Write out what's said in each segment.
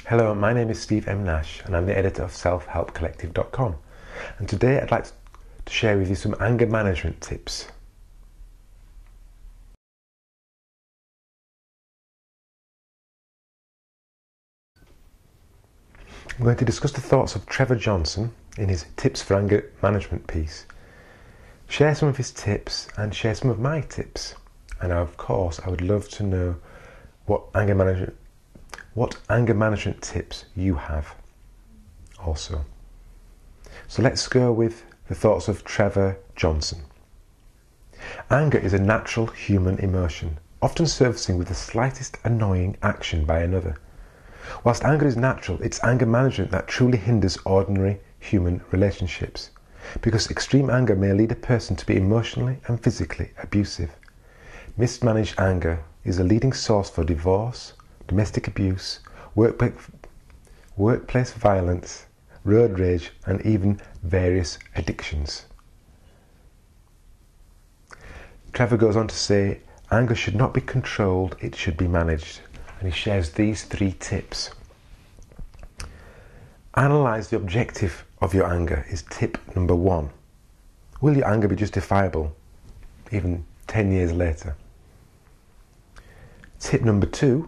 Hello, my name is Steve M. Nash and I'm the editor of selfhelpcollective.com, and today I'd like to share with you some anger management tips. I'm going to discuss the thoughts of Trevor Johnson in his Tips for Anger Management piece, share some of his tips and share some of my tips, and of course I would love to know what anger management tips you have also. So let's go with the thoughts of Trevor Johnson. Anger is a natural human emotion, often surfacing with the slightest annoying action by another. Whilst anger is natural, it's anger management that truly hinders ordinary human relationships, because extreme anger may lead a person to be emotionally and physically abusive. Mismanaged anger is a leading source for divorce, domestic abuse, workplace violence, road rage, and even various addictions. Trevor goes on to say, anger should not be controlled, it should be managed. And he shares these 3 tips. Analyse the objective of your anger is tip number 1. Will your anger be justifiable, even 10 years later? Tip number 2.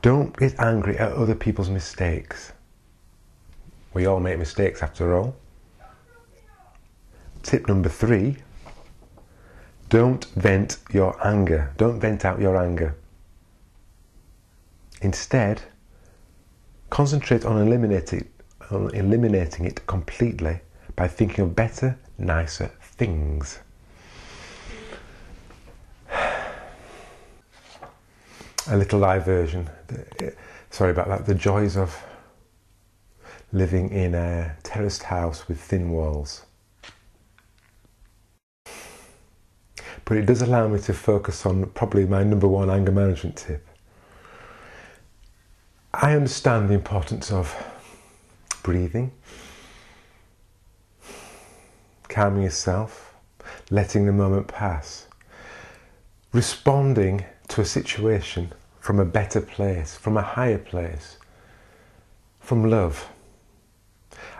Don't get angry at other people's mistakes. We all make mistakes after all. Tip number 3. Don't vent your anger. Don't vent out your anger. Instead, concentrate on eliminating it completely by thinking of better, nicer things. A little live version. Sorry about that. The joys of living in a terraced house with thin walls. But it does allow me to focus on probably my number 1 anger management tip. I understand the importance of breathing, calming yourself, letting the moment pass, responding to a situation from a better place, from a higher place, from love.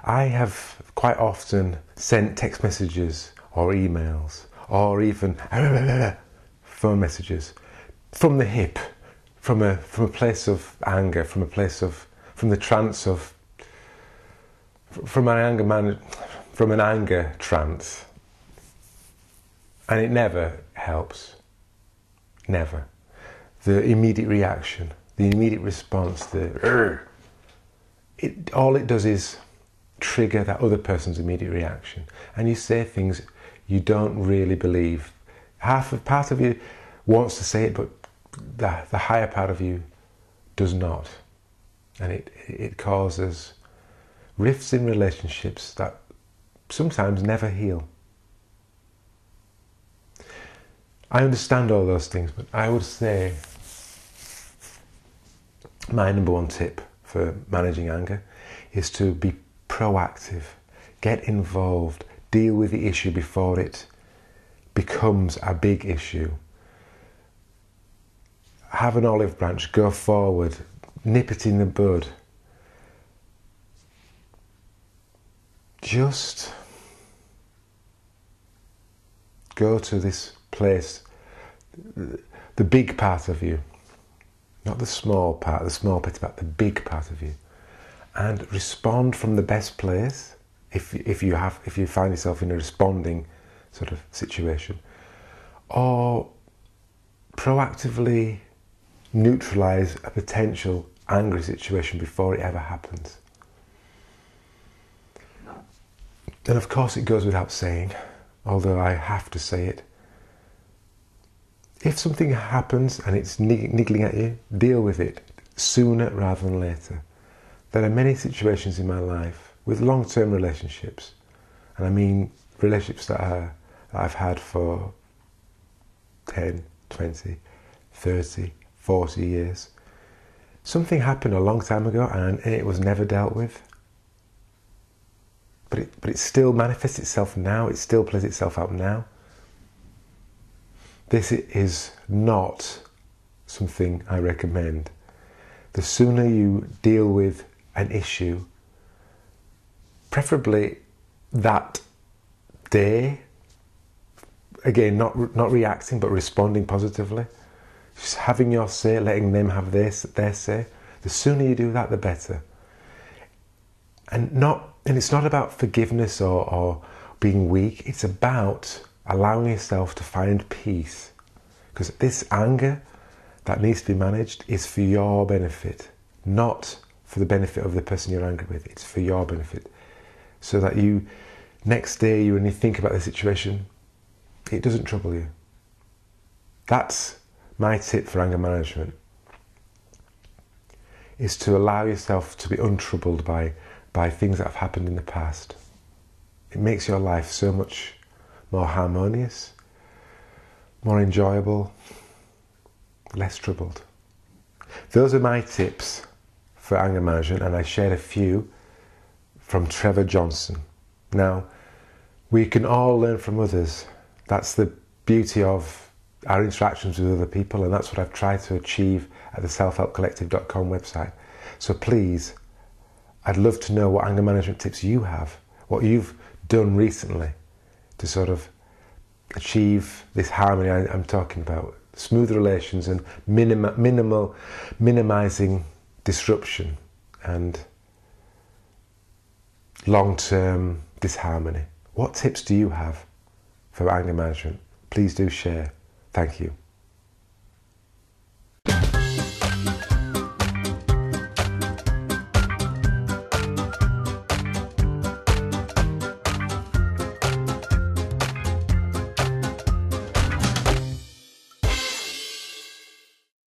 I have quite often sent text messages or emails or even phone messages from the hip, from a place of anger, from an anger trance, and it never helps. Never. The immediate reaction, the immediate response, all it does is trigger that other person's immediate reaction, and you say things you don't really believe. Part of you wants to say it, but the higher part of you does not, and it causes rifts in relationships that sometimes never heal. I understand all those things, but I would say my number 1 tip for managing anger is to be proactive, get involved, deal with the issue before it becomes a big issue. Have an olive branch, go forward, nip it in the bud. Just go to this place, the big part of you, not the small part, but the big part of you, and respond from the best place. If you find yourself in a responding sort of situation, or proactively neutralize a potential angry situation before it ever happens. And of course it goes without saying, although I have to say it, if something happens and it's niggling at you, deal with it sooner rather than later. There are many situations in my life with long-term relationships, and I mean relationships that I've had for 10, 20, 30, 40 years. Something happened a long time ago and it was never dealt with. But it still manifests itself now, it still plays itself out now. This is not something I recommend. the sooner you deal with an issue, preferably that day, again, not reacting but responding positively, just having your say, letting them have their say, the sooner you do that, the better. And it's not about forgiveness or being weak, it's about allowing yourself to find peace. Because this anger that needs to be managed is for your benefit, not for the benefit of the person you're angry with. It's for your benefit. So that next day, when you think about the situation, it doesn't trouble you. That's my tip for anger management, is to allow yourself to be untroubled by things that have happened in the past. It makes your life so much more harmonious, more enjoyable, less troubled. Those are my tips for anger management, and I shared a few from Trevor Johnson. Now, we can all learn from others. That's the beauty of our interactions with other people, and that's what I've tried to achieve at the selfhelpcollective.com website. So please, I'd love to know what anger management tips you have, what you've done recently to sort of achieve this harmony I'm talking about, smooth relations and minimizing disruption and long-term disharmony. What tips do you have for anger management? Please do share. Thank you.